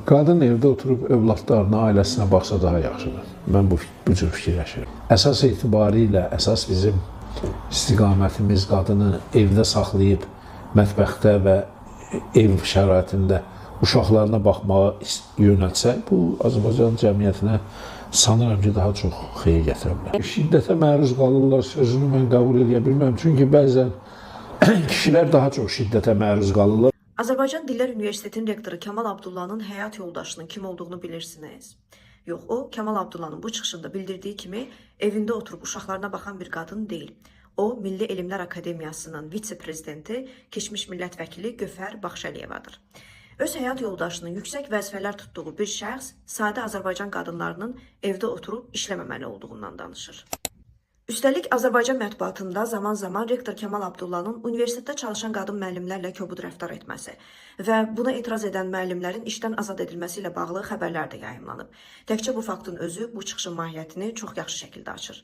Qadın evdə oturub övladlarına, ailəsinə baxsa daha yaxşıdır. Mən bu cür fikirləşirəm. Əsas etibarilə, əsas bizim istiqamətimiz qadını evdə saxlayıb, mətbəxdə və ev şəraitində uşaqlarına baxmağa yönəltsək, bu Azərbaycan cəmiyyətinə sanıram ki, daha çox xeyir gətirə bilər. Şiddətə məruz qalırlar sözünü mən qəbul edə bilməm. Çünki bəzən kişilər daha çox şiddətə məruz qalırlar. Azərbaycan Dillər Universitetinin rektoru Kamal Abdullah'ın həyat yoldaşının kim olduğunu bilirsiniz. Yox, o Kamal Abdullah'ın bu çıxışında bildirdiği kimi evində oturub uşaqlarına baxan bir qadın deyil. O, Milli Elmlər Akademiyasının vitse-prezidenti, keçmiş millət vəkili Göfər Baxşəliyevadır. Öz həyat yoldaşının yüksək vəzifələr tutduğu bir şəxs sadə Azərbaycan qadınlarının evdə oturub işləməməli olduğundan danışır. Üstəlik, Azərbaycan mətbuatında zaman-zaman rektor Kamal Abdullah'ın universitetdə çalışan qadın müəllimlərlə kobud rəftar etməsi və buna etiraz edən müəllimlərin işdən azad edilməsi ilə bağlı xəbərlər də yayımlanıb. Təkcə bu faktın özü bu çıxışın mahiyyətini çox yaxşı şəkildə açır.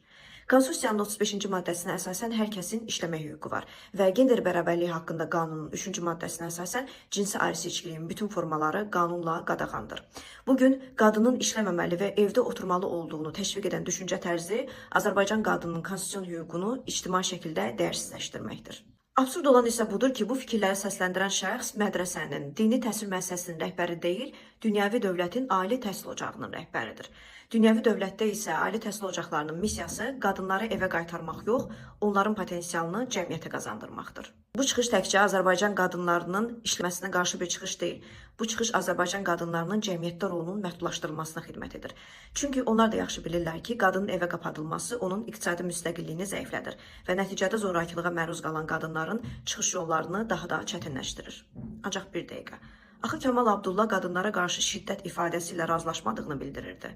Konstitusiyanın 35-ci maddəsinə əsasən hər kəsin işləmə hüququ var və gender bərabərliyi haqqında qanunun 3-cü maddəsinə əsasən cinsi ayrı-seçkiliyin bütün formaları qanunla qadağandır. Bugün qadının işləməməli və evdə oturmalı olduğunu təşviq edən düşüncə tərzi Azərbaycan qadınının konstitusiyon hüququnu ictimai şəkildə dəyərsizləşdirməkdir. Absurd olan isə budur ki, bu fikirləri səsləndirən şəxs mədrəsənin, dini təhsil müəssisəsinin rəhbəri deyil, dünyəvi dövlətin ali təhsil ocağının rəhbəridir. Dünyəvi dövlətdə isə ali təhsil ocaqlarının missiyası qadınları evə qaytarmaq yox, onların potensialını cəmiyyətə qazandırmaqdır. Bu çıxış təkcə Azərbaycan qadınlarının işləməsinə qarşı bir çıxış deyil. Bu çıxış Azərbaycan qadınlarının cəmiyyətdə rolunun məhdudlaşdırılmasına xidmət edir. Çünki onlar da yaxşı bilirlər ki, qadının evə qapadılması onun iqtisadi müstəqilliyini zəiflədir və nəticədə zorakılığa məruz qalan qadınların çıxış yollarını daha da çətinləşdirir. Ancaq bir dəqiqə. Axı Kamal Abdullah qadınlara qarşı şiddət ifadəsi ilə razılaşmadığını bildirirdi.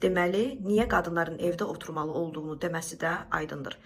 Deməli, niyə qadınların evdə oturmalı olduğunu deməsi də aydındır.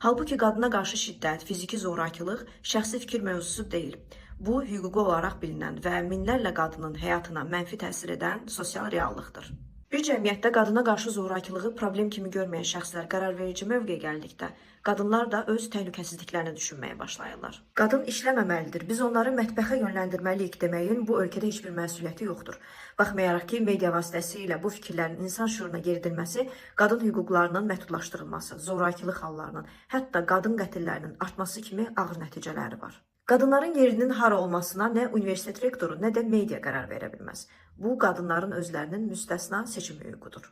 Halbuki qadına qarşı şiddət, fiziki zorakılıq şəxsi fikir mövzusu deyil. Bu, hüquqi olaraq bilinən və minlərlə qadının həyatına mənfi təsir edən sosial reallıqdır. Bir cəmiyyətdə qadına qarşı zorakılığı problem kimi görməyən şəxslər qərarverici mövqeyə gəldikdə, qadınlar da öz təhlükəsizliklərini düşünməyə başlayırlar. Qadın işləməməlidir, biz onları mətbəxə yönləndirməliyik deməyin bu ölkədə heç bir məsuliyyəti yoxdur. Baxmayaraq ki, media vasitəsilə bu fikirlərin insan şüuruna yeridilməsi, qadın hüquqlarının məhdudlaşdırılması, zorakılıq hallarının, hətta qadın qətillərinin artması kimi ağır nəticələri var. Qadınların yerinin hara olmasına nə universitet rektoru, nə də media qərar verə bilməz. Bu, qadınların özlərinin müstəsna seçim hüququdur.